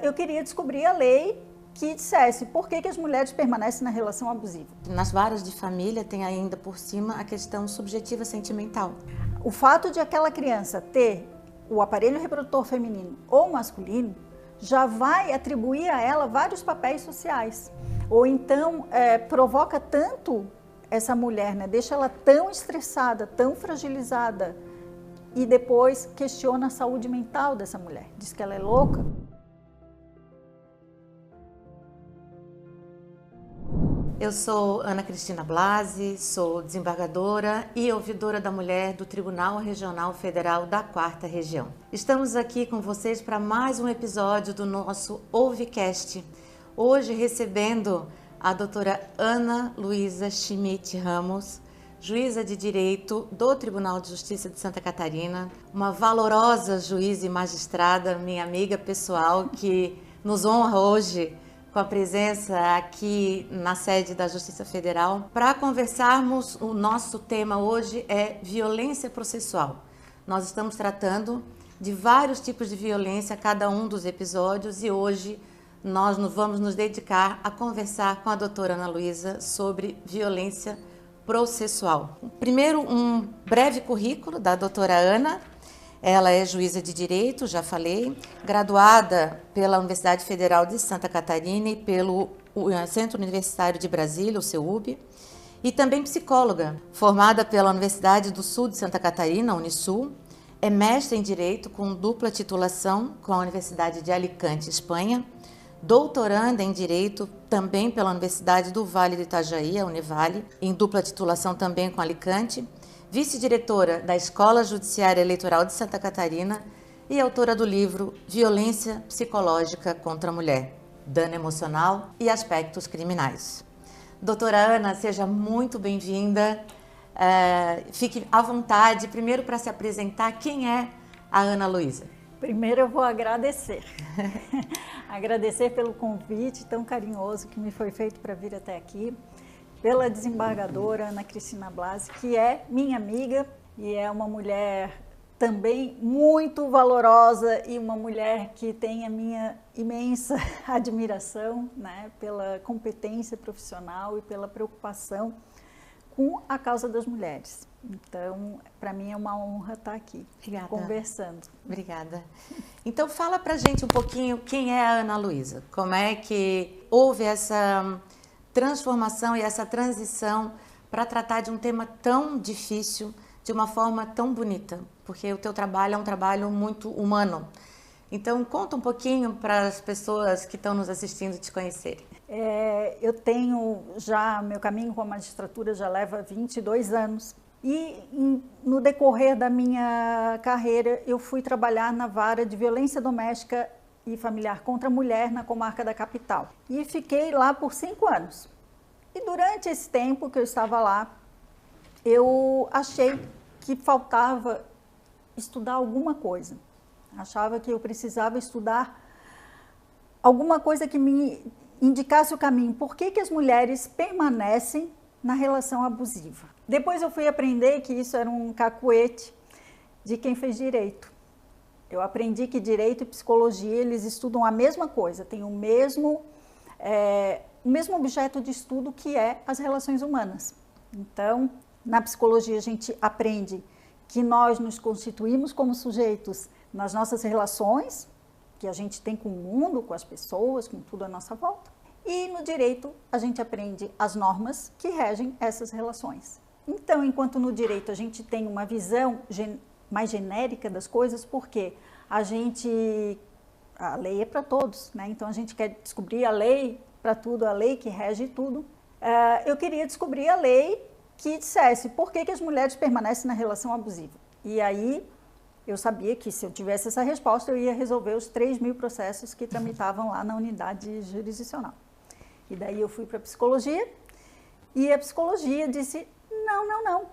Eu queria descobrir a lei que dissesse por que as mulheres permanecem na relação abusiva. Nas varas de família tem ainda por cima a questão subjetiva sentimental. O fato de aquela criança ter o aparelho reprodutor feminino ou masculino já vai atribuir a ela vários papéis sociais. Ou então provoca tanto essa mulher, né? Deixa ela tão estressada, tão fragilizada, e depois questiona a saúde mental dessa mulher. Diz que ela é louca. Eu sou Ana Cristina Blasi, sou desembargadora e ouvidora da mulher do Tribunal Regional Federal da 4ª Região. Estamos aqui com vocês para mais um episódio do nosso Ouvicast. Hoje recebendo a doutora Ana Luísa Schmidt Ramos, juíza de Direito do Tribunal de Justiça de Santa Catarina, uma valorosa juíza e magistrada, minha amiga pessoal, que nos honra hoje com a presença aqui na sede da Justiça Federal. Para conversarmos, o nosso tema hoje é violência processual. Nós estamos tratando de vários tipos de violência a cada um dos episódios e hoje nós vamos nos dedicar a conversar com a doutora Ana Luísa sobre violência processual. Primeiro, um breve currículo da doutora Ana. Ela é juíza de Direito, já falei, graduada pela Universidade Federal de Santa Catarina e pelo Centro Universitário de Brasília, o CEUB, e também psicóloga, formada pela Universidade do Sul de Santa Catarina, Unisul, é mestre em Direito com dupla titulação com a Universidade de Alicante, Espanha, doutoranda em Direito também pela Universidade do Vale do Itajaí, a Univale, em dupla titulação também com Alicante, vice-diretora da Escola Judiciária Eleitoral de Santa Catarina e autora do livro Violência Psicológica contra a Mulher, Dano Emocional e Aspectos Criminais. Doutora Ana, seja muito bem-vinda. Fique à vontade, primeiro para se apresentar, quem é a Ana Luísa? Primeiro eu vou agradecer. Agradecer pelo convite tão carinhoso que me foi feito para vir até aqui, pela desembargadora Ana Cristina Blasi, que é minha amiga e é uma mulher também muito valorosa e uma mulher que tem a minha imensa admiração, né, pela competência profissional e pela preocupação com a causa das mulheres. Então, para mim é uma honra estar aqui. Obrigada. Conversando. Obrigada. Então, fala pra gente um pouquinho quem é a Ana Luísa, como é que houve essa transformação e essa transição para tratar de um tema tão difícil de uma forma tão bonita, porque o teu trabalho é um trabalho muito humano. Então, conta um pouquinho para as pessoas que estão nos assistindo te conhecerem. Eu tenho já, meu caminho com a magistratura já leva 22 anos e no decorrer da minha carreira eu fui trabalhar na vara de violência doméstica e familiar contra a mulher na comarca da capital. E fiquei lá por 5 anos. E durante esse tempo que eu estava lá, eu achei que faltava estudar alguma coisa. Achava que eu precisava estudar alguma coisa que me indicasse o caminho. Por que as mulheres permanecem na relação abusiva? Depois eu fui aprender que isso era um cacuete de quem fez direito. Eu aprendi que direito e psicologia, eles estudam a mesma coisa, têm o mesmo objeto de estudo, que é as relações humanas. Então, na psicologia a gente aprende que nós nos constituímos como sujeitos nas nossas relações, que a gente tem com o mundo, com as pessoas, com tudo à nossa volta. E no direito a gente aprende as normas que regem essas relações. Então, enquanto no direito a gente tem uma visão mais genérica das coisas, porque a lei é para todos, né? Então a gente quer descobrir a lei para tudo, a lei que rege tudo. Eu queria descobrir a lei que dissesse por que as mulheres permanecem na relação abusiva. E aí eu sabia que se eu tivesse essa resposta eu ia resolver os 3.000 processos que tramitavam lá na unidade jurisdicional. E daí eu fui para a psicologia e a psicologia disse não,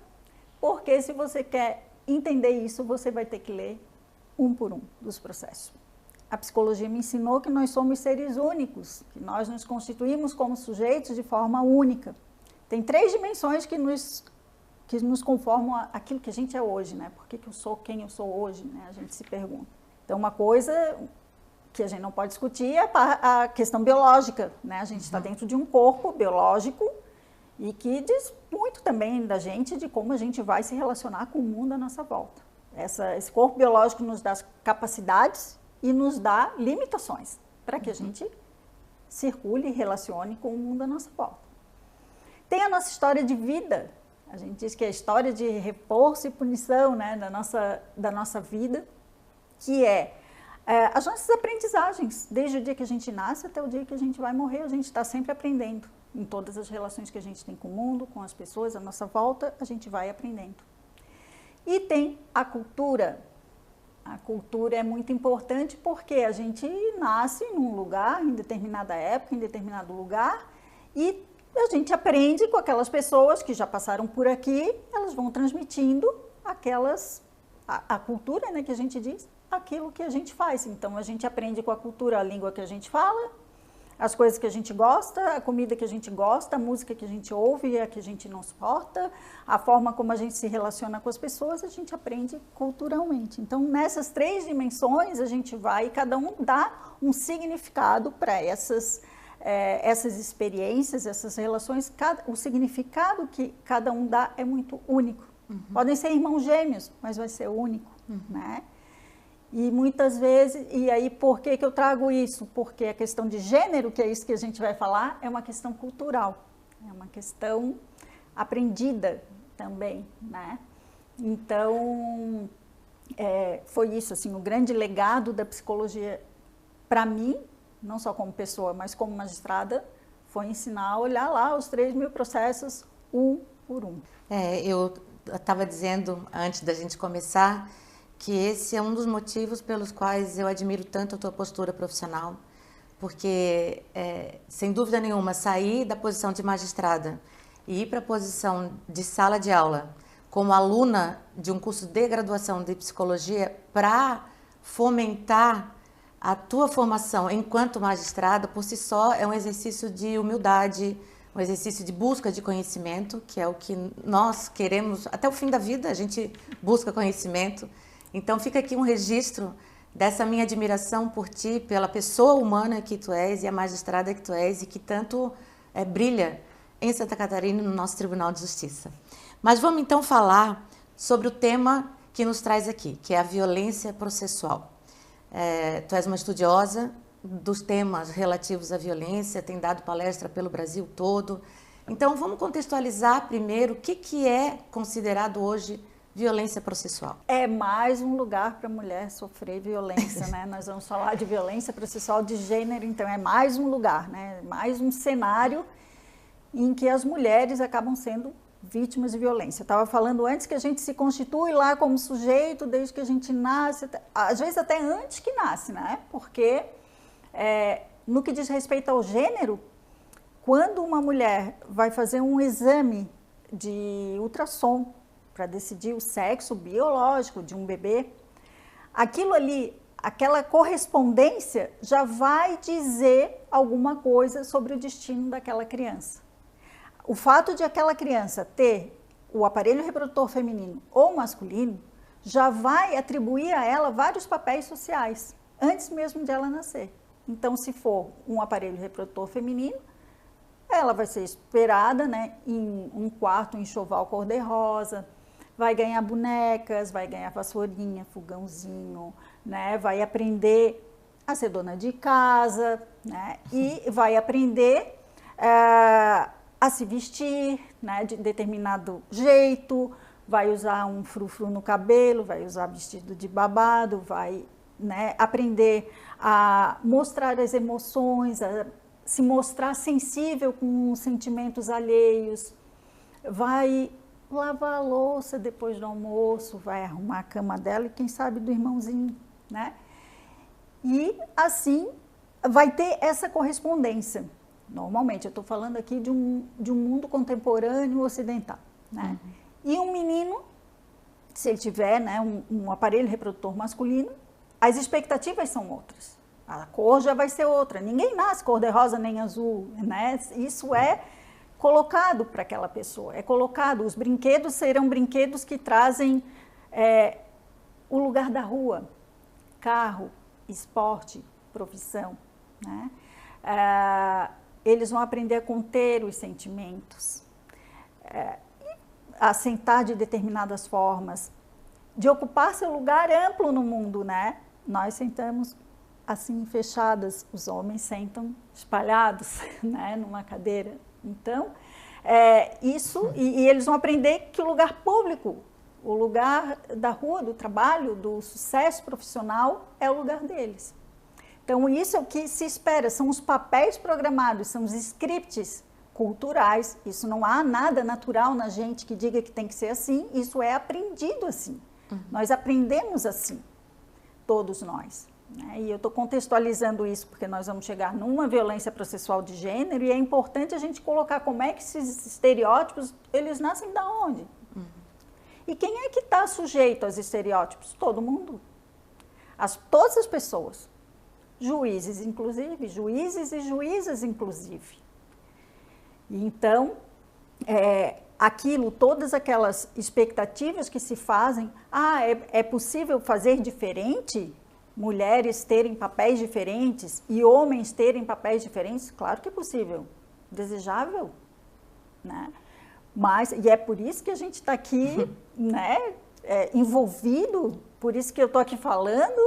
porque se você quer entender isso, você vai ter que ler um por um dos processos. A psicologia me ensinou que nós somos seres únicos, que nós nos constituímos como sujeitos de forma única. Tem 3 dimensões que nos conformam àquilo que a gente é hoje, né? Por que eu sou quem eu sou hoje, né? A gente se pergunta. Então, uma coisa que a gente não pode discutir é a questão biológica, né? A gente está dentro de um corpo biológico e que diz muito também da gente, de como a gente vai se relacionar com o mundo à nossa volta. Esse corpo biológico nos dá capacidades e nos dá limitações para que a gente circule e relacione com o mundo à nossa volta. Tem a nossa história de vida. A gente diz que é a história de reforço e punição, né, da nossa vida, que as nossas aprendizagens. Desde o dia que a gente nasce até o dia que a gente vai morrer, a gente está sempre aprendendo. Em todas as relações que a gente tem com o mundo, com as pessoas à nossa volta, a gente vai aprendendo. E tem a cultura. A cultura é muito importante porque a gente nasce num lugar, em determinada época, em determinado lugar, e a gente aprende com aquelas pessoas que já passaram por aqui, elas vão transmitindo a cultura, né, que a gente diz, aquilo que a gente faz. Então, a gente aprende com a cultura a língua que a gente fala, as coisas que a gente gosta, a comida que a gente gosta, a música que a gente ouve e a que a gente não suporta, a forma como a gente se relaciona com as pessoas, a gente aprende culturalmente. Então, nessas 3 dimensões, a gente vai, cada um dá um significado para essas experiências, essas relações. O significado que cada um dá é muito único. Podem ser irmãos gêmeos, mas vai ser único, né? E muitas vezes, e aí por que eu trago isso? Porque a questão de gênero, que é isso que a gente vai falar, é uma questão cultural, é uma questão aprendida também, né? Então, foi isso, assim, o grande legado da psicologia para mim, não só como pessoa, mas como magistrada, foi ensinar a olhar lá os 3.000 processos, um por um. Eu estava dizendo, antes da gente começar, que esse é um dos motivos pelos quais eu admiro tanto a tua postura profissional, porque, sem dúvida nenhuma, sair da posição de magistrada e ir para a posição de sala de aula como aluna de um curso de graduação de psicologia para fomentar a tua formação enquanto magistrada, por si só, é um exercício de humildade, um exercício de busca de conhecimento, que é o que nós queremos, até o fim da vida a gente busca conhecimento. Então fica aqui um registro dessa minha admiração por ti, pela pessoa humana que tu és e a magistrada que tu és e que tanto brilha em Santa Catarina no nosso Tribunal de Justiça. Mas vamos então falar sobre o tema que nos traz aqui, que é a violência processual. Tu és uma estudiosa dos temas relativos à violência, tem dado palestra pelo Brasil todo. Então vamos contextualizar primeiro o que é considerado hoje violência processual. É mais um lugar para a mulher sofrer violência, né? Nós vamos falar de violência processual de gênero, então é mais um lugar, né? Mais um cenário em que as mulheres acabam sendo vítimas de violência. Eu estava falando antes que a gente se constitui lá como sujeito desde que a gente nasce, às vezes até antes que nasce, né? Porque no que diz respeito ao gênero, quando uma mulher vai fazer um exame de ultrassom para decidir o sexo biológico de um bebê, aquilo ali, aquela correspondência já vai dizer alguma coisa sobre o destino daquela criança. O fato de aquela criança ter o aparelho reprodutor feminino ou masculino já vai atribuir a ela vários papéis sociais, antes mesmo de ela nascer. Então, se for um aparelho reprodutor feminino, ela vai ser esperada, né, em um quarto, um enxoval cor-de-rosa, vai ganhar bonecas, vai ganhar vassourinha, fogãozinho, né? Vai aprender a ser dona de casa, né? E vai aprender a se vestir, né, de determinado jeito, vai usar um frufru no cabelo, vai usar vestido de babado, vai, né, aprender a mostrar as emoções, a se mostrar sensível com sentimentos alheios, vai lavar a louça depois do almoço, vai arrumar a cama dela e quem sabe do irmãozinho, né? E assim vai ter essa correspondência. Normalmente, eu estou falando aqui de um mundo contemporâneo ocidental, né? E um menino, se ele tiver, né, um aparelho reprodutor masculino, as expectativas são outras. A cor já vai ser outra. Ninguém nasce cor-de-rosa nem azul, né? Isso é colocado para aquela pessoa, é colocado. Os brinquedos serão brinquedos que trazem o lugar da rua, carro, esporte, profissão, né? Eles vão aprender a conter os sentimentos, a sentar de determinadas formas, de ocupar seu lugar amplo no mundo, né? Nós sentamos assim fechadas, os homens sentam espalhados, né, numa cadeira. Então, e eles vão aprender que o lugar público, o lugar da rua, do trabalho, do sucesso profissional é o lugar deles. Então, isso é o que se espera, são os papéis programados, são os scripts culturais. Isso não há nada natural na gente que diga que tem que ser assim, isso é aprendido assim. Nós aprendemos assim, todos nós. Né? E eu estou contextualizando isso porque nós vamos chegar numa violência processual de gênero e é importante a gente colocar como é que esses estereótipos, eles nascem da onde? E quem é que está sujeito aos estereótipos? Todo mundo. Todas as pessoas. Juízes, inclusive. Juízes e juízas, inclusive. E então, todas aquelas expectativas que se fazem, é possível fazer diferente? Mulheres terem papéis diferentes e homens terem papéis diferentes? Claro que é possível. Desejável, né? E é por isso que a gente está aqui, né, envolvido, por isso que eu estou aqui falando,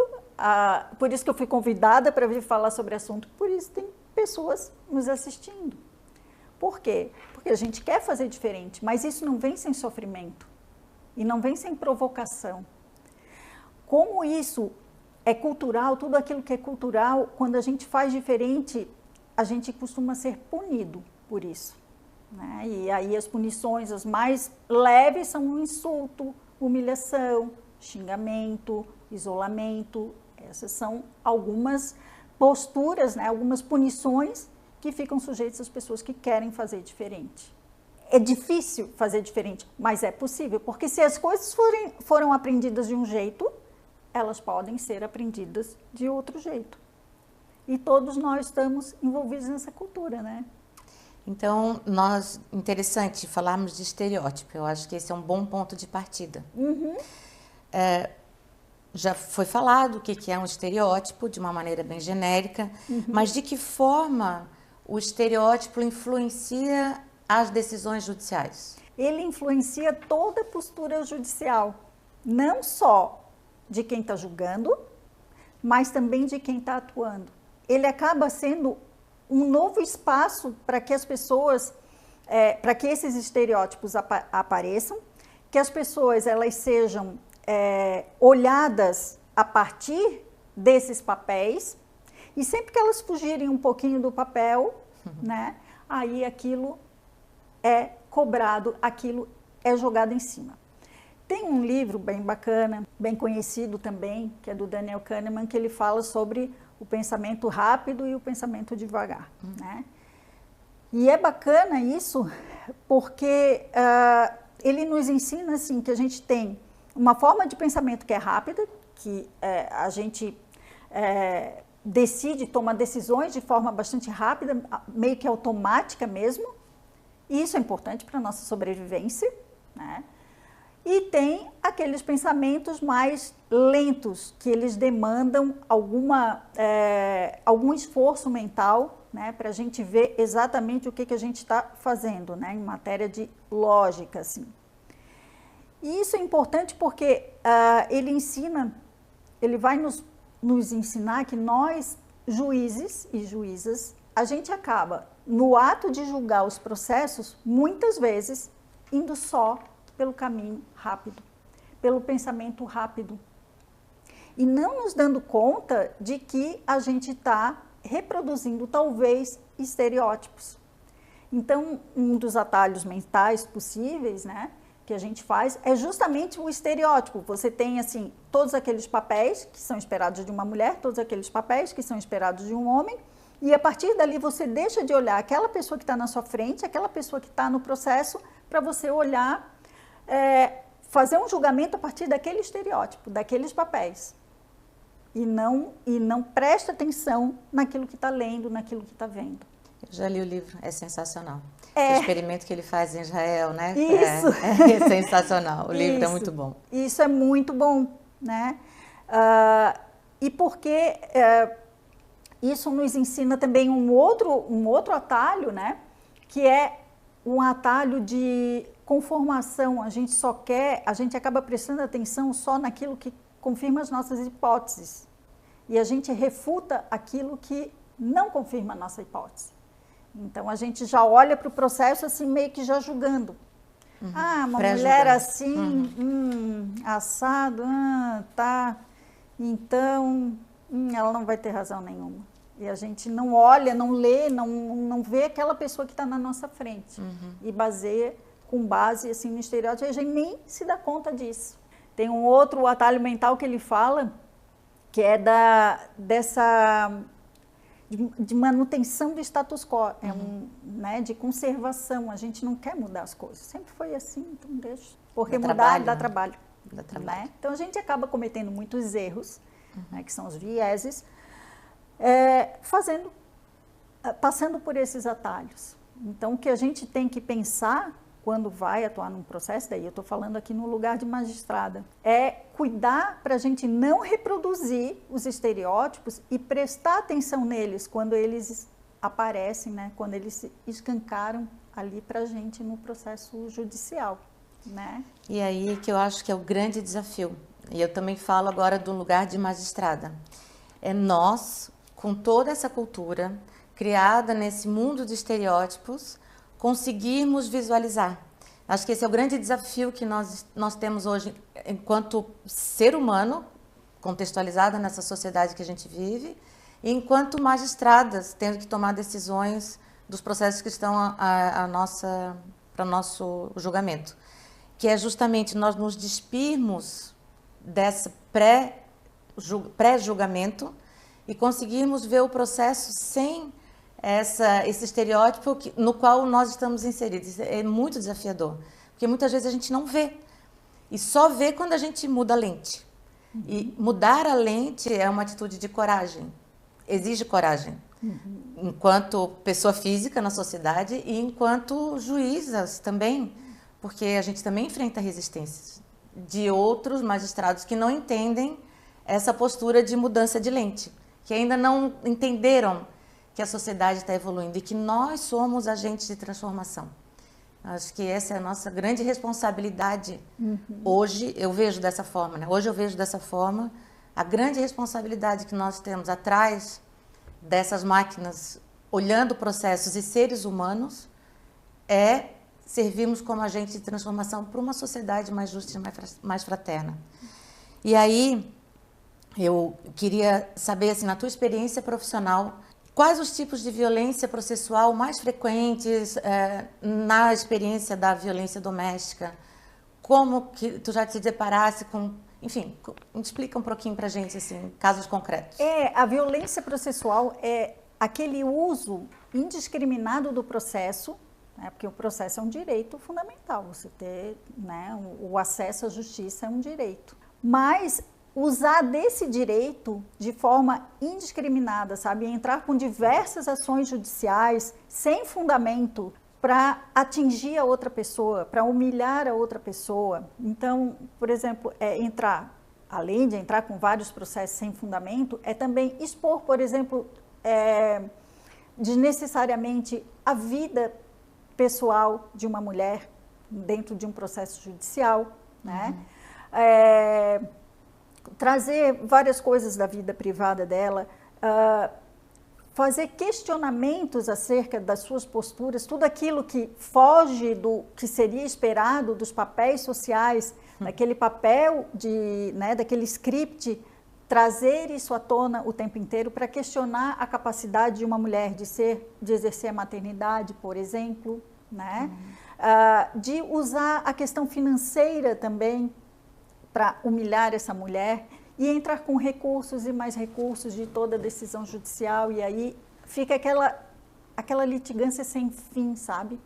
por isso que eu fui convidada para vir falar sobre o assunto, por isso tem pessoas nos assistindo. Por quê? Porque a gente quer fazer diferente, mas isso não vem sem sofrimento e não vem sem provocação. Como isso é cultural, tudo aquilo que é cultural, quando a gente faz diferente, a gente costuma ser punido por isso. Né? E aí as punições, as mais leves, são um insulto, humilhação, xingamento, isolamento. Essas são algumas posturas, né? Algumas punições que ficam sujeitas às pessoas que querem fazer diferente. É difícil fazer diferente, mas é possível, porque se as coisas foram aprendidas de um jeito, elas podem ser aprendidas de outro jeito. E todos nós estamos envolvidos nessa cultura, né? Então, interessante falarmos de estereótipo, eu acho que esse é um bom ponto de partida. Já foi falado o que é um estereótipo, de uma maneira bem genérica, mas de que forma o estereótipo influencia as decisões judiciais? Ele influencia toda a postura judicial, não só de quem está julgando, mas também de quem está atuando. Ele acaba sendo um novo espaço para que as pessoas, para que esses estereótipos apareçam, que as pessoas elas sejam olhadas a partir desses papéis, e sempre que elas fugirem um pouquinho do papel, né, aí aquilo é cobrado, aquilo é jogado em cima. Tem um livro bem bacana, bem conhecido também, que é do Daniel Kahneman, que ele fala sobre o pensamento rápido e o pensamento devagar. Né? E é bacana isso porque ele nos ensina assim, que a gente tem uma forma de pensamento que é rápida, que a gente toma decisões de forma bastante rápida, meio que automática mesmo, e isso é importante para a nossa sobrevivência, né? E tem aqueles pensamentos mais lentos, que eles demandam algum esforço mental, né, para a gente ver exatamente o que a gente está fazendo, né, em matéria de lógica. Assim. E isso é importante porque ele vai nos ensinar que nós, juízes e juízas, a gente acaba, no ato de julgar os processos, muitas vezes, indo só pelo caminho rápido, pelo pensamento rápido. E não nos dando conta de que a gente está reproduzindo, talvez, estereótipos. Então, um dos atalhos mentais possíveis, né, que a gente faz, é justamente o estereótipo. Você tem, assim, todos aqueles papéis que são esperados de uma mulher, todos aqueles papéis que são esperados de um homem, e a partir dali você deixa de olhar aquela pessoa que está na sua frente, aquela pessoa que está no processo, para você olhar, fazer um julgamento a partir daquele estereótipo, daqueles papéis. E não presta atenção naquilo que está lendo, naquilo que está vendo. Eu já li o livro, é sensacional. O experimento que ele faz em Israel, né? Isso. É sensacional, o livro é muito bom. Isso é muito bom, né? E porque isso nos ensina também um outro atalho, né? Que é um atalho de conformação. A gente acaba prestando atenção só naquilo que confirma as nossas hipóteses. E a gente refuta aquilo que não confirma a nossa hipótese. Então, a gente já olha para o processo assim, meio que já julgando. Uma mulher assim, assado, tá. Então, ela não vai ter razão nenhuma. E a gente não olha, não lê, não vê aquela pessoa que está na nossa frente. E baseia, com base assim, no estereótipo, a gente nem se dá conta disso. Tem um outro atalho mental que ele fala, que é de manutenção do status quo, né, de conservação. A gente não quer mudar as coisas, sempre foi assim, então deixa. Porque mudar dá trabalho. Né? Então a gente acaba cometendo muitos erros, né, que são os vieses, passando por esses atalhos. Então o que a gente tem que pensar quando vai atuar num processo, daí eu estou falando aqui no lugar de magistrada, é cuidar para a gente não reproduzir os estereótipos e prestar atenção neles quando eles aparecem, né? Quando eles se escancaram ali para a gente no processo judicial. Né? E aí que eu acho que é o grande desafio, e eu também falo agora do lugar de magistrada, é nós, com toda essa cultura criada nesse mundo de estereótipos, conseguirmos visualizar. Acho que esse é o grande desafio que nós temos hoje enquanto ser humano, contextualizado nessa sociedade que a gente vive, e enquanto magistradas, tendo que tomar decisões dos processos que estão para o nosso julgamento, que é justamente nós nos despirmos desse pré-julgamento e conseguirmos ver o processo sem esse estereótipo no qual nós estamos inseridos. É muito desafiador, porque muitas vezes a gente não vê, e só vê quando a gente muda a lente. E mudar a lente é uma atitude de coragem, exige coragem, enquanto pessoa física na sociedade e enquanto juízas também, porque a gente também enfrenta resistências de outros magistrados que não entendem essa postura de mudança de lente, que ainda não entenderam que a sociedade está evoluindo e que nós somos agentes de transformação. Acho que essa é a nossa grande responsabilidade. Hoje eu vejo dessa forma, né? Hoje eu vejo dessa forma a grande responsabilidade que nós temos atrás dessas máquinas, olhando processos e seres humanos, é servirmos como agente de transformação para uma sociedade mais justa e mais fraterna. E aí, eu queria saber, assim, na tua experiência profissional, quais os tipos de violência processual mais frequentes na experiência da violência doméstica? Como que tu já te deparasse com... Enfim, explica um pouquinho para a gente, assim, casos concretos. A violência processual é aquele uso indiscriminado do processo, né, porque o processo é um direito fundamental, você ter, né, o acesso à justiça é um direito. Mas usar desse direito de forma indiscriminada, sabe? Entrar com diversas ações judiciais sem fundamento para atingir a outra pessoa, para humilhar a outra pessoa. Então, por exemplo, além de entrar com vários processos sem fundamento, é também expor, por exemplo, desnecessariamente a vida pessoal de uma mulher dentro de um processo judicial, né? Trazer várias coisas da vida privada dela, fazer questionamentos acerca das suas posturas, tudo aquilo que foge do que seria esperado dos papéis sociais, daquele papel daquele script, trazer isso à tona o tempo inteiro para questionar a capacidade de uma mulher de exercer a maternidade, por exemplo, né? De usar a questão financeira também para humilhar essa mulher e entrar com recursos e mais recursos de toda decisão judicial, e aí fica aquela litigância sem fim, sabe?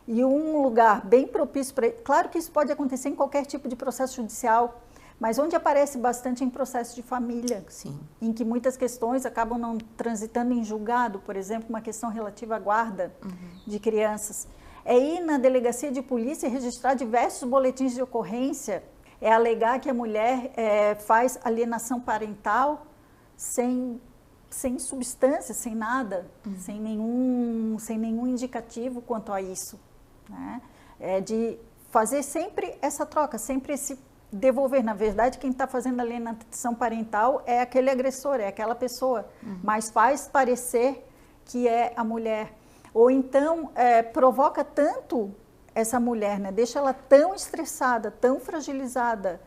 E um lugar bem propício para... Claro que isso pode acontecer em qualquer tipo de processo judicial, mas onde aparece bastante em processo de família, sim, em que muitas questões acabam não transitando em julgado, por exemplo, uma questão relativa à guarda de crianças. É ir na delegacia de polícia e registrar diversos boletins de ocorrência, alegar que a mulher faz alienação parental sem sem substância, sem nada, sem nenhum indicativo quanto a isso, né? De fazer sempre essa troca, sempre esse devolver. Na verdade, quem está fazendo a alienação parental é aquele agressor, é aquela pessoa, mas faz parecer que é a mulher. Ou então provoca tanto essa mulher, né? Deixa ela tão estressada, tão fragilizada,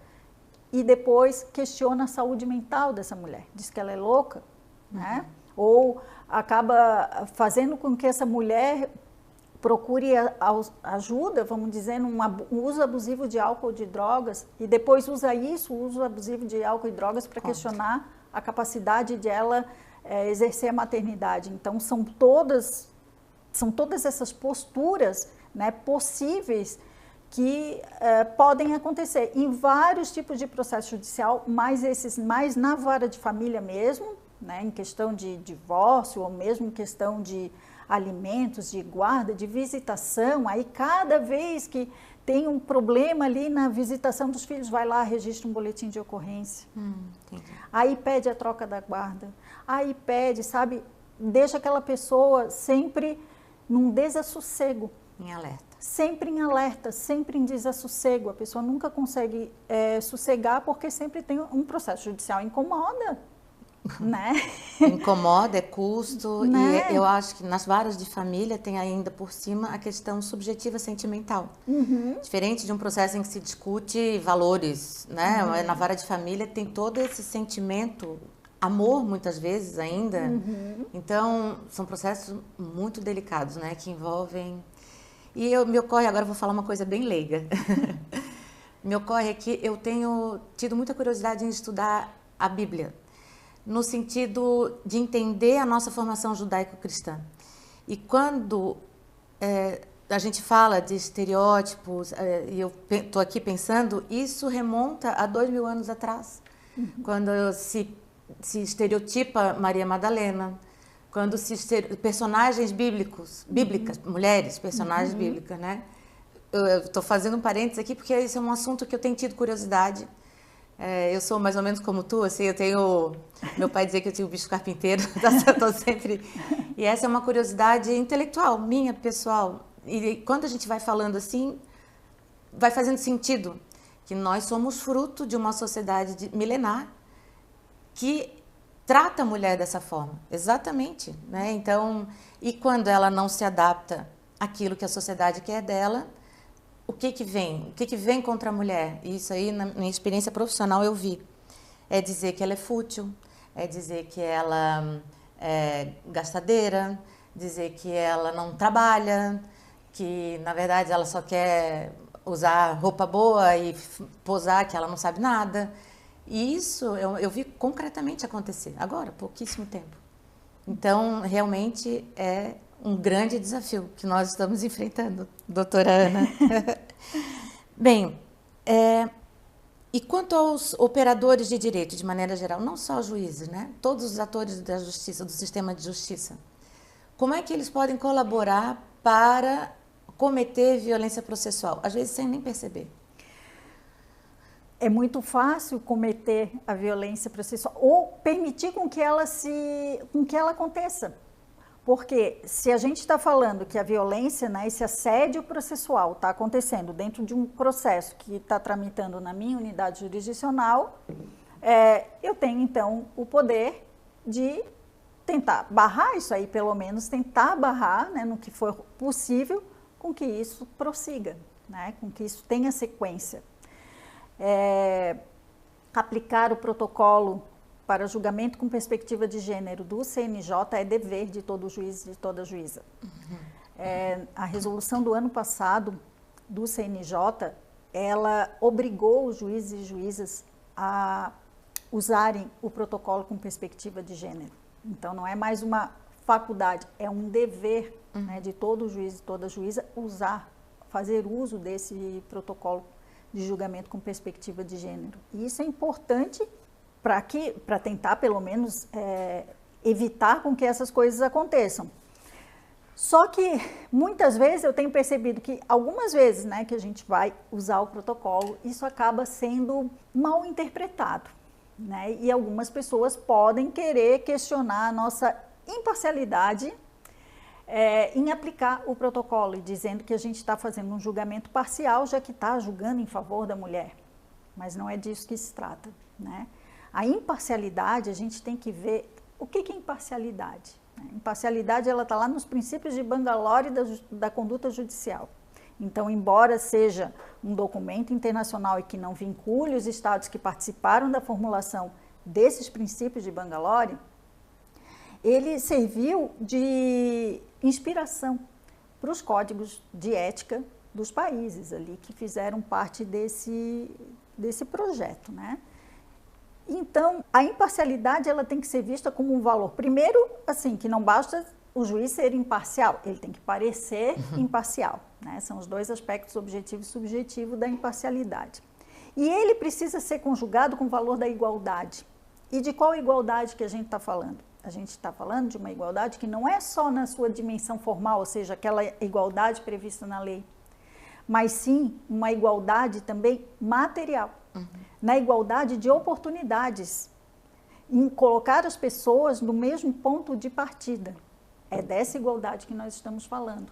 e depois questiona a saúde mental dessa mulher. Diz que ela é louca, né? Ou acaba fazendo com que essa mulher procure ajuda, vamos dizer, num uso abusivo de álcool ou de drogas, e depois usa isso, o uso abusivo de álcool e drogas, para questionar a capacidade de ela exercer a maternidade. Então, são todas essas posturas, né, possíveis que podem acontecer em vários tipos de processo judicial, mais na vara de família mesmo, né, em questão de divórcio ou mesmo em questão de alimentos, de guarda, de visitação. Aí cada vez que tem um problema ali na visitação dos filhos, vai lá, registra um boletim de ocorrência. Aí pede a troca da guarda, aí pede, sabe, deixa aquela pessoa sempre num desassossego. Em alerta. Sempre em alerta, sempre em desassossego. A pessoa nunca consegue sossegar porque sempre tem um processo judicial. Incomoda, né? Incomoda, é custo, né? E eu acho que nas varas de família tem ainda por cima a questão subjetiva sentimental. Diferente de um processo em que se discute valores, né? Na vara de família tem todo esse sentimento, amor muitas vezes ainda. Então, são processos muito delicados, né? Que envolvem... E me ocorre, agora eu vou falar uma coisa bem leiga. Me ocorre que eu tenho tido muita curiosidade em estudar a Bíblia, no sentido de entender a nossa formação judaico-cristã. E quando a gente fala de estereótipos, e eu estou aqui pensando, isso remonta a 2000 anos atrás, quando se estereotipa Maria Madalena, quando personagens bíblicas, mulheres, personagens bíblicas, né? Eu estou fazendo um parênteses aqui porque esse é um assunto que eu tenho tido curiosidade. Eu sou mais ou menos como tu, assim, eu tenho... Meu pai dizia que eu tinha o bicho carpinteiro, eu tô sempre... E essa é uma curiosidade intelectual, minha, pessoal. E quando a gente vai falando assim, vai fazendo sentido que nós somos fruto de uma sociedade milenar que trata a mulher dessa forma, exatamente, né? Então, e quando ela não se adapta àquilo que a sociedade quer dela, o que vem? O que vem contra a mulher? Isso aí, na minha experiência profissional, eu vi. É dizer que ela é fútil, é dizer que ela é gastadeira, dizer que ela não trabalha, que, na verdade, ela só quer usar roupa boa e posar que ela não sabe nada. E isso eu vi concretamente acontecer, agora, há pouquíssimo tempo. Então, realmente é um grande desafio que nós estamos enfrentando, doutora Ana. Bem, e quanto aos operadores de direito, de maneira geral, não só juízes, né? Todos os atores da justiça, do sistema de justiça, como é que eles podem colaborar para cometer violência processual? Às vezes sem nem perceber. É muito fácil cometer a violência processual ou permitir com que ela aconteça. Porque se a gente está falando que a violência, né, esse assédio processual está acontecendo dentro de um processo que está tramitando na minha unidade jurisdicional, eu tenho então o poder de tentar barrar isso aí, pelo menos tentar barrar, né, no que for possível, com que isso prossiga, né, com que isso tenha sequência. Aplicar o protocolo para julgamento com perspectiva de gênero do CNJ é dever de todo juiz e de toda juíza. A resolução do ano passado do CNJ, ela obrigou os juízes e juízas a usarem o protocolo com perspectiva de gênero. Então, não é mais uma faculdade, é um dever, né, de todo juiz e toda juíza fazer uso desse protocolo de julgamento com perspectiva de gênero. E isso é importante para tentar, pelo menos, evitar com que essas coisas aconteçam. Só que, muitas vezes, eu tenho percebido que, algumas vezes, né, que a gente vai usar o protocolo, isso acaba sendo mal interpretado, né? E algumas pessoas podem querer questionar a nossa imparcialidade em aplicar o protocolo, e dizendo que a gente está fazendo um julgamento parcial, já que está julgando em favor da mulher. Mas não é disso que se trata, né? A imparcialidade, a gente tem que ver o que é imparcialidade. Imparcialidade, ela está lá nos princípios de Bangalore da conduta judicial. Então, embora seja um documento internacional e que não vincule os estados que participaram da formulação desses princípios de Bangalore, ele serviu de inspiração para os códigos de ética dos países ali que fizeram parte desse projeto, né? Então, a imparcialidade, ela tem que ser vista como um valor. Primeiro, assim, que não basta o juiz ser imparcial, ele tem que parecer imparcial, né? São os dois aspectos, objetivo e subjetivo, da imparcialidade. E ele precisa ser conjugado com o valor da igualdade. E de qual igualdade que a gente está falando? A gente está falando de uma igualdade que não é só na sua dimensão formal, ou seja, aquela igualdade prevista na lei, mas sim uma igualdade também material, na igualdade de oportunidades, em colocar as pessoas no mesmo ponto de partida. É dessa igualdade que nós estamos falando.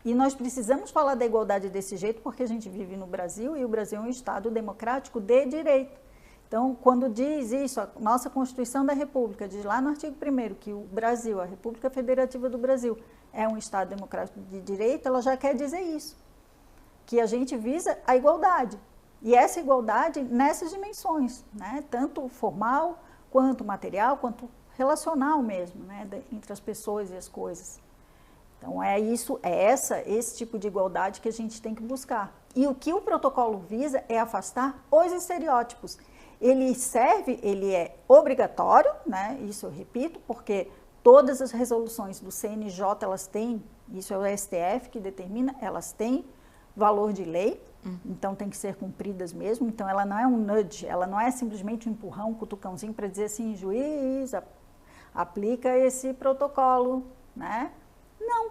E nós precisamos falar da igualdade desse jeito porque a gente vive no Brasil e o Brasil é um Estado democrático de direito. Então, quando diz isso, a nossa Constituição da República diz lá no artigo 1º que o Brasil, a República Federativa do Brasil, é um Estado democrático de direito, ela já quer dizer isso, que a gente visa a igualdade. E essa igualdade nessas dimensões, né? Tanto formal, quanto material, quanto relacional mesmo, né? Entre as pessoas e as coisas. Então, esse tipo de igualdade que a gente tem que buscar. E o que o protocolo visa é afastar os estereótipos. Ele é obrigatório, né? Isso eu repito, porque todas as resoluções do CNJ, elas têm, isso é o STF que determina, elas têm valor de lei, então tem que ser cumpridas mesmo. Então ela não é um nudge, ela não é simplesmente um empurrão, um cutucãozinho para dizer assim, juiz, aplica esse protocolo, né? Não,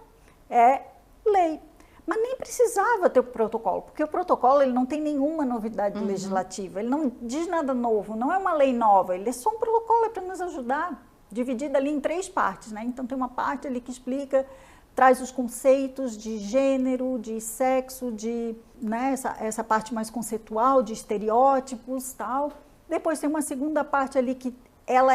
é lei. Mas nem precisava ter o protocolo, porque o protocolo ele não tem nenhuma novidade legislativa, ele não diz nada novo, não é uma lei nova, ele é só um protocolo, é para nos ajudar, dividido ali em 3 partes, né? Então tem uma parte ali que explica, traz os conceitos de gênero, de sexo, né, essa parte mais conceitual, de estereótipos, tal. Depois tem uma segunda parte ali que ela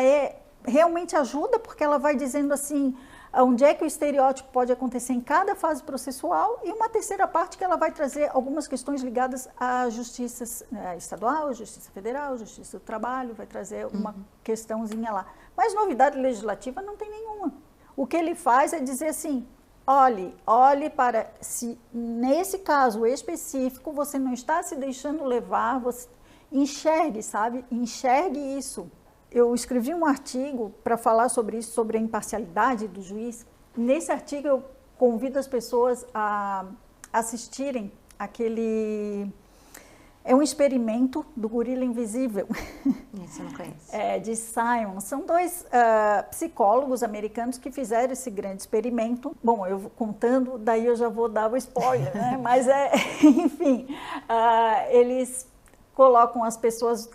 realmente ajuda, porque ela vai dizendo assim, onde é que o estereótipo pode acontecer em cada fase processual, e uma terceira parte que ela vai trazer algumas questões ligadas à justiça estadual, justiça federal, justiça do trabalho, vai trazer uma questãozinha lá. Mas novidade legislativa não tem nenhuma. O que ele faz é dizer assim, olhe para, se nesse caso específico você não está se deixando levar, você enxergue, sabe? Enxergue isso. Eu escrevi um artigo para falar sobre isso, sobre a imparcialidade do juiz. Nesse artigo eu convido as pessoas a assistirem aquele... É um experimento do gorila invisível. Isso eu não conheço. De Simon. São 2 psicólogos americanos que fizeram esse grande experimento. Bom, eu contando, daí eu já vou dar o spoiler, né? Mas, enfim, eles colocam as pessoas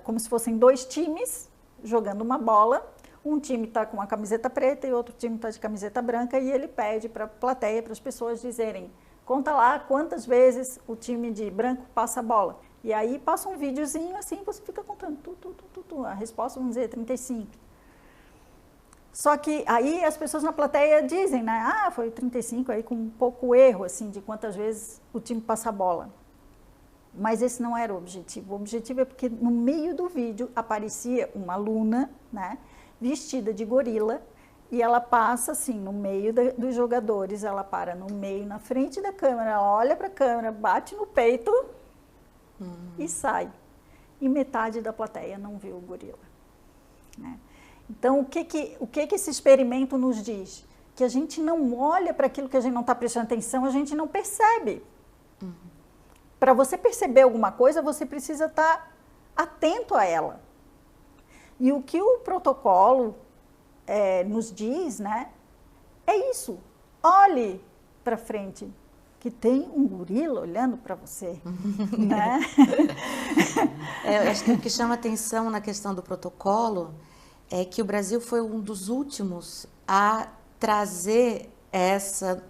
como se fossem 2 times jogando uma bola. Um time está com uma camiseta preta e outro time está de camiseta branca, e ele pede para a plateia, para as pessoas dizerem, conta lá quantas vezes o time de branco passa a bola. E aí passa um videozinho assim, você fica contando, a resposta, vamos dizer, 35. Só que aí as pessoas na plateia dizem, né, foi 35, aí com um pouco erro, assim, de quantas vezes o time passa a bola. Mas esse não era o objetivo. O objetivo é porque no meio do vídeo aparecia uma aluna, né, vestida de gorila, e ela passa assim no meio dos jogadores, ela para no meio, na frente da câmera, ela olha para a câmera, bate no peito e sai. E metade da plateia não viu o gorila, né? Então, o que esse experimento nos diz? Que a gente não olha para aquilo que a gente não está prestando atenção, a gente não percebe. Para você perceber alguma coisa, você precisa estar atento a ela. E o que o protocolo nos diz, né, é isso. Olhe para frente, que tem um gorila olhando para você. Né? Acho que o que chama atenção na questão do protocolo é que o Brasil foi um dos últimos a trazer essa,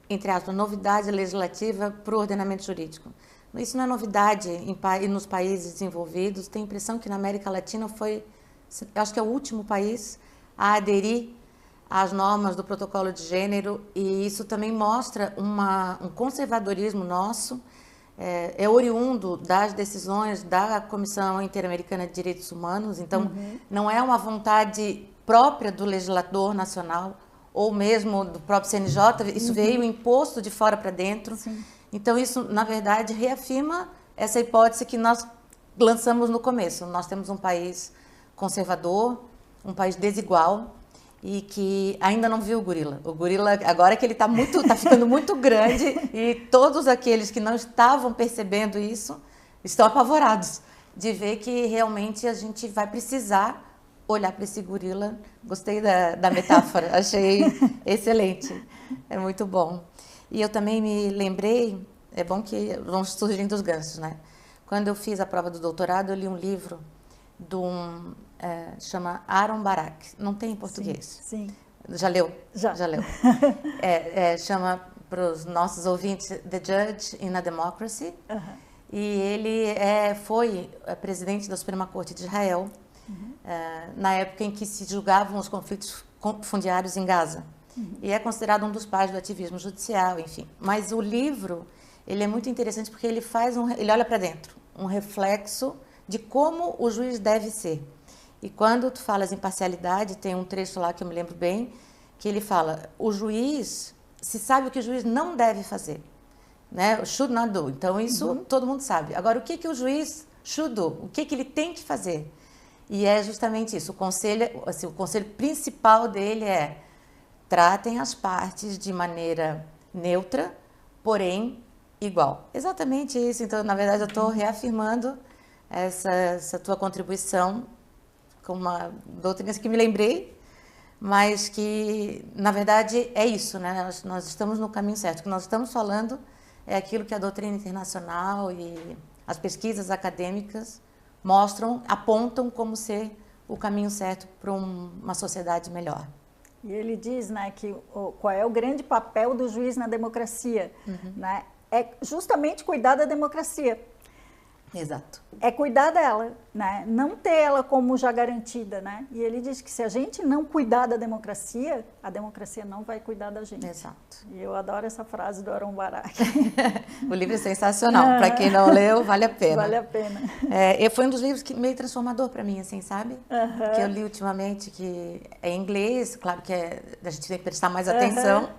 entre aspas, novidade legislativa para o ordenamento jurídico. Isso não é novidade nos países desenvolvidos. Tenho a impressão que na América Latina acho que é o último país a aderir às normas do protocolo de gênero, e isso também mostra um conservadorismo nosso, é oriundo das decisões da Comissão Interamericana de Direitos Humanos, então não é uma vontade própria do legislador nacional ou mesmo do próprio CNJ, isso veio imposto de fora para dentro. Sim. Então isso, na verdade, reafirma essa hipótese que nós lançamos no começo. Nós temos um país conservador, um país desigual, e que ainda não viu o gorila. O gorila, agora que ele está ficando muito grande, e todos aqueles que não estavam percebendo isso estão apavorados de ver que realmente a gente vai precisar olhar para esse gorila. Gostei da metáfora, achei excelente, é muito bom. E eu também me lembrei, é bom que vão surgindo os ganchos, né? Quando eu fiz a prova do doutorado, eu li um livro chama Aaron Barak, não tem em português. Sim. Já leu? Já leu. Chama, para os nossos ouvintes, The Judge in a Democracy. E ele foi presidente da Suprema Corte de Israel, na época em que se julgavam os conflitos fundiários em Gaza. E é considerado um dos pais do ativismo judicial, enfim. Mas o livro, ele é muito interessante porque ele ele olha para dentro, um reflexo de como o juiz deve ser. E quando tu falas em parcialidade, tem um trecho lá que eu me lembro bem, que ele fala, o juiz, se sabe o que o juiz não deve fazer, né? Should not do. Então isso todo mundo sabe. Agora, o que o juiz should do? O que ele tem que fazer? E é justamente isso. O conselho principal dele é tratem as partes de maneira neutra, porém igual. Exatamente isso. Então, na verdade, eu estou reafirmando essa tua contribuição com uma doutrina que me lembrei, mas que, na verdade, é isso, né? Nós estamos no caminho certo. O que nós estamos falando é aquilo que a doutrina internacional e as pesquisas acadêmicas apontam como ser o caminho certo para uma sociedade melhor. E ele diz, né, que qual é o grande papel do juiz na democracia, né? É justamente cuidar da democracia. Exato. É cuidar dela, né? Não ter ela como já garantida, né? E ele diz que se a gente não cuidar da democracia, a democracia não vai cuidar da gente. Exato. E eu adoro essa frase do Aaron Barak. O livro é sensacional. Para quem não leu, vale a pena. Vale a pena. Foi um dos livros que meio transformador para mim, assim, sabe? Que eu li ultimamente, que é em inglês, claro que a gente tem que prestar mais atenção,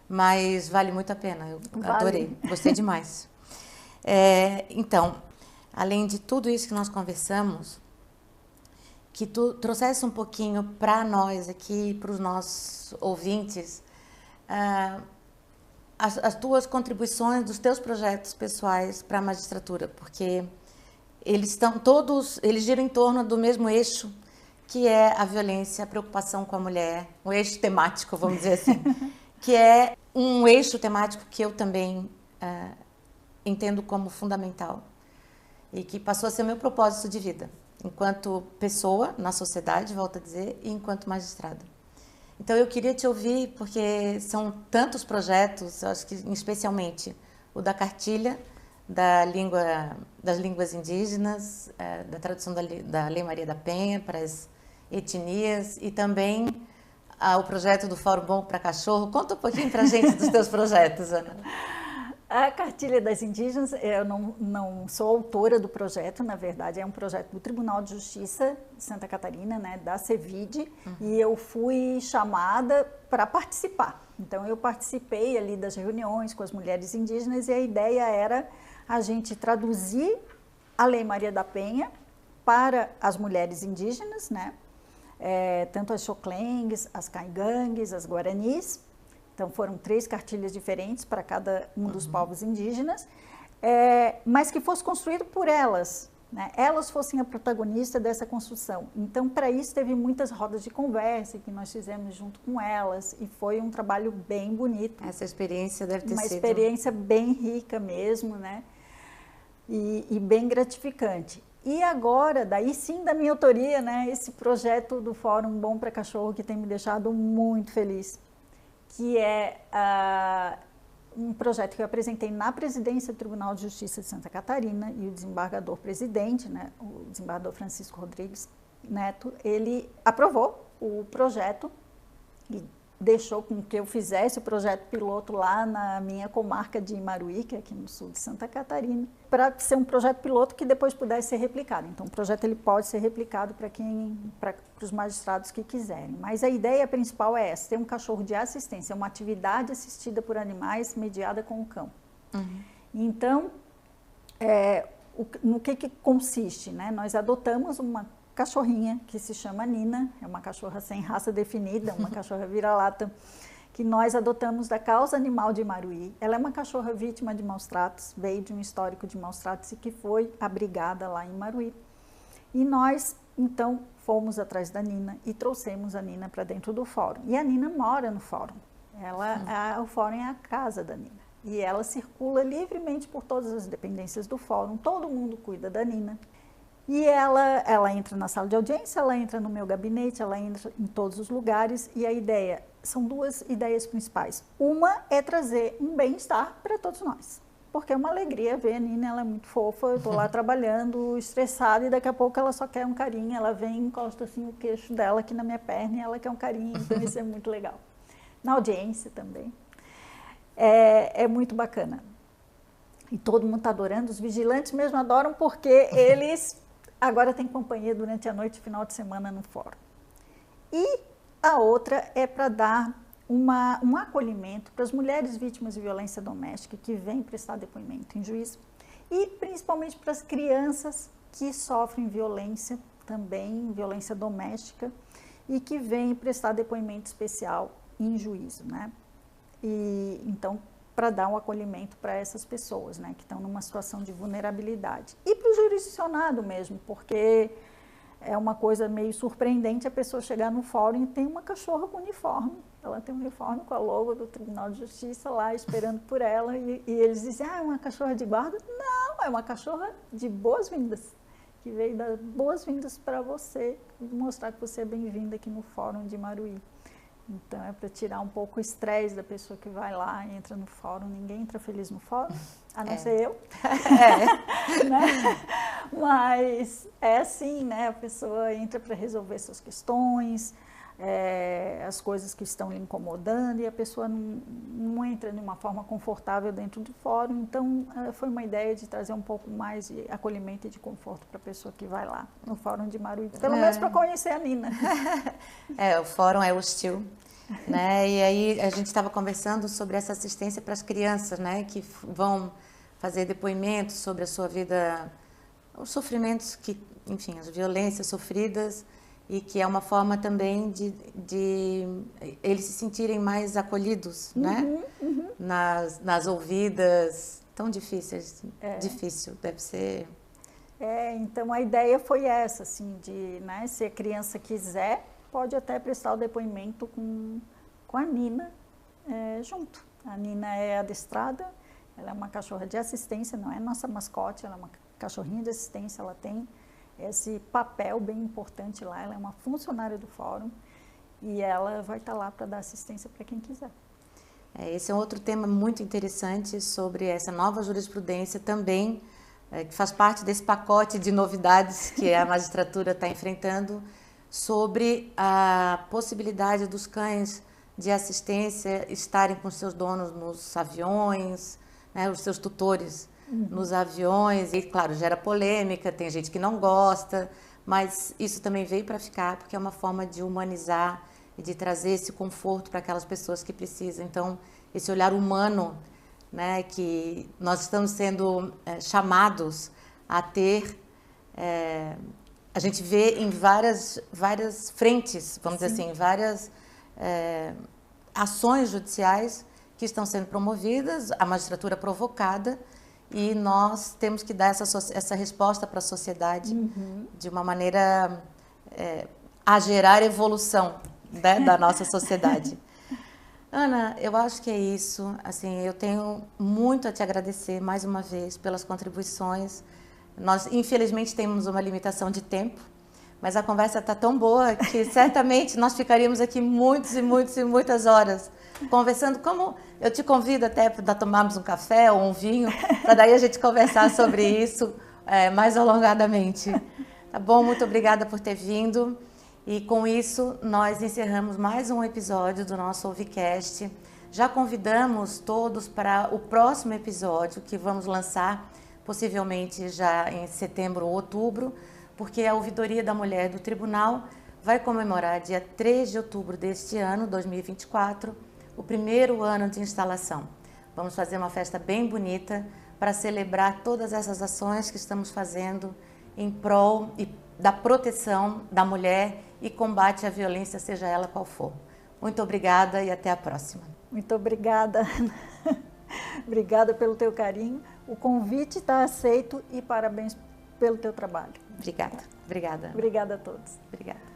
mas vale muito a pena. Eu adorei, gostei demais. Então, além de tudo isso que nós conversamos, que tu trouxesse um pouquinho para nós aqui, para os nossos ouvintes, as tuas contribuições dos teus projetos pessoais para a magistratura, porque eles giram em torno do mesmo eixo, que é a violência, a preocupação com a mulher, um eixo temático, vamos dizer assim, que é um eixo temático que eu também entendo como fundamental e que passou a ser o meu propósito de vida, enquanto pessoa na sociedade, volto a dizer, e enquanto magistrada. Então eu queria te ouvir, porque são tantos projetos, eu acho que especialmente o da cartilha das línguas indígenas, da tradução da Lei Maria da Penha para as etnias, e também o projeto do Fórum Bom para Cachorro. Conta um pouquinho para a gente dos teus projetos, Ana. A Cartilha das Indígenas, eu não sou autora do projeto, na verdade é um projeto do Tribunal de Justiça de Santa Catarina, né, da CEVID, e eu fui chamada para participar. Então eu participei ali das reuniões com as mulheres indígenas, e a ideia era a gente traduzir a Lei Maria da Penha para as mulheres indígenas, né, tanto as xoclengues, as caigangues, as guaranis. Então, foram 3 cartilhas diferentes para cada um dos povos indígenas, mas que fosse construído por elas, né? Elas fossem a protagonista dessa construção. Então, para isso, teve muitas rodas de conversa que nós fizemos junto com elas, e foi um trabalho bem bonito. Essa experiência deve ter sido... Uma experiência bem rica mesmo, né? E bem gratificante. E agora, daí sim da minha autoria, né, esse projeto do Fórum Bom para Cachorro que tem me deixado muito feliz, que é um projeto que eu apresentei na presidência do Tribunal de Justiça de Santa Catarina, e o desembargador presidente, né, o desembargador Francisco Rodrigues Neto, ele aprovou o projeto e deixou com que eu fizesse o projeto piloto lá na minha comarca de Imaruí, que é aqui no sul de Santa Catarina, para ser um projeto piloto que depois pudesse ser replicado. Então, o projeto ele pode ser replicado para os magistrados que quiserem. Mas a ideia principal é essa, ter um cachorro de assistência, uma atividade assistida por animais mediada com o cão. Uhum. Então, no que consiste, né? Nós adotamos uma cachorrinha que se chama Nina, é uma cachorra sem raça definida, uma cachorra vira-lata, que nós adotamos da Causa Animal de Imaruí. Ela é uma cachorra vítima de maus tratos, veio de um histórico de maus tratos e que foi abrigada lá em Imaruí. E nós, então, fomos atrás da Nina e trouxemos a Nina para dentro do fórum. E a Nina mora no fórum. O fórum é a casa da Nina. E ela circula livremente por todas as dependências do fórum, todo mundo cuida da Nina. E ela entra na sala de audiência, ela entra no meu gabinete, ela entra em todos os lugares, e a ideia, são duas ideias principais. Uma é trazer um bem-estar para todos nós, porque é uma alegria ver a Nina, ela é muito fofa, eu estou lá trabalhando, estressada, e daqui a pouco ela só quer um carinho, ela vem e encosta assim o queixo dela aqui na minha perna, e ela quer um carinho, então isso é muito legal. Na audiência também, é muito bacana. E todo mundo está adorando, os vigilantes mesmo adoram, porque eles... Agora tem companhia durante a noite e final de semana no fórum. E a outra é para dar um acolhimento para as mulheres vítimas de violência doméstica que vêm prestar depoimento em juízo e principalmente para as crianças que sofrem violência também, violência doméstica, e que vêm prestar depoimento especial em juízo, né? E então, para dar um acolhimento para essas pessoas, né, que estão numa situação de vulnerabilidade. E para o jurisdicionado mesmo, porque é uma coisa meio surpreendente a pessoa chegar no fórum e tem uma cachorra com uniforme. Ela tem um uniforme com a logo do Tribunal de Justiça lá, esperando por ela, e eles dizem, é uma cachorra de guarda? Não, é uma cachorra de boas-vindas, que veio dar boas-vindas para você, e mostrar que você é bem-vinda aqui no Fórum de Imaruí. Então, é para tirar um pouco o estresse da pessoa que vai lá, entra no fórum. Ninguém entra feliz no fórum, a não ser eu. Né? Mas é assim, né? A pessoa entra para resolver suas questões, as coisas que estão lhe incomodando, e a pessoa não entra de uma forma confortável dentro do fórum. Então, foi uma ideia de trazer um pouco mais de acolhimento e de conforto para a pessoa que vai lá no Fórum de Imaruí, pelo menos para conhecer a Nina. O fórum é hostil, né? E aí a gente estava conversando sobre essa assistência para as crianças, né, que vão fazer depoimentos sobre a sua vida, os sofrimentos que, enfim, as violências sofridas, e que é uma forma também de eles se sentirem mais acolhidos, né? Nas ouvidas tão difíceis. Difícil, deve ser. Então a ideia foi essa, assim, de, né, se a criança quiser, pode até prestar o depoimento com a Nina junto. A Nina é adestrada, ela é uma cachorra de assistência, não é nossa mascote, ela é uma cachorrinha de assistência, ela tem esse papel bem importante lá, ela é uma funcionária do fórum e ela vai estar lá para dar assistência para quem quiser. Esse é outro tema muito interessante sobre essa nova jurisprudência também, que faz parte desse pacote de novidades que a magistratura está enfrentando, sobre a possibilidade dos cães de assistência estarem com seus donos nos aviões, né, os seus tutores nos aviões, e claro, gera polêmica, tem gente que não gosta, mas isso também veio para ficar, porque é uma forma de humanizar e de trazer esse conforto para aquelas pessoas que precisam. Então, esse olhar humano, né, que nós estamos sendo chamados a ter, a gente vê em várias frentes, vamos dizer assim, várias ações judiciais que estão sendo promovidas, a magistratura provocada, e nós temos que dar essa resposta para a sociedade de uma maneira a gerar evolução, né, da nossa sociedade. Ana, eu acho que é isso. Assim, eu tenho muito a te agradecer mais uma vez pelas contribuições. Nós, infelizmente, temos uma limitação de tempo, mas a conversa está tão boa que certamente nós ficaríamos aqui muitas horas conversando. Como eu te convido até para tomarmos um café ou um vinho, para daí a gente conversar sobre isso mais alongadamente. Tá bom? Muito obrigada por ter vindo. E com isso, nós encerramos mais um episódio do nosso Ouvicast. Já convidamos todos para o próximo episódio, que vamos lançar possivelmente já em setembro ou outubro, porque a Ouvidoria da Mulher do Tribunal vai comemorar dia 3 de outubro deste ano, 2024, o primeiro ano de instalação. Vamos fazer uma festa bem bonita para celebrar todas essas ações que estamos fazendo em prol da proteção da mulher e combate à violência, seja ela qual for. Muito obrigada e até a próxima. Muito obrigada, Ana. Obrigada pelo teu carinho. O convite está aceito e parabéns pelo teu trabalho. Obrigada. Obrigada. Obrigada a todos. Obrigada.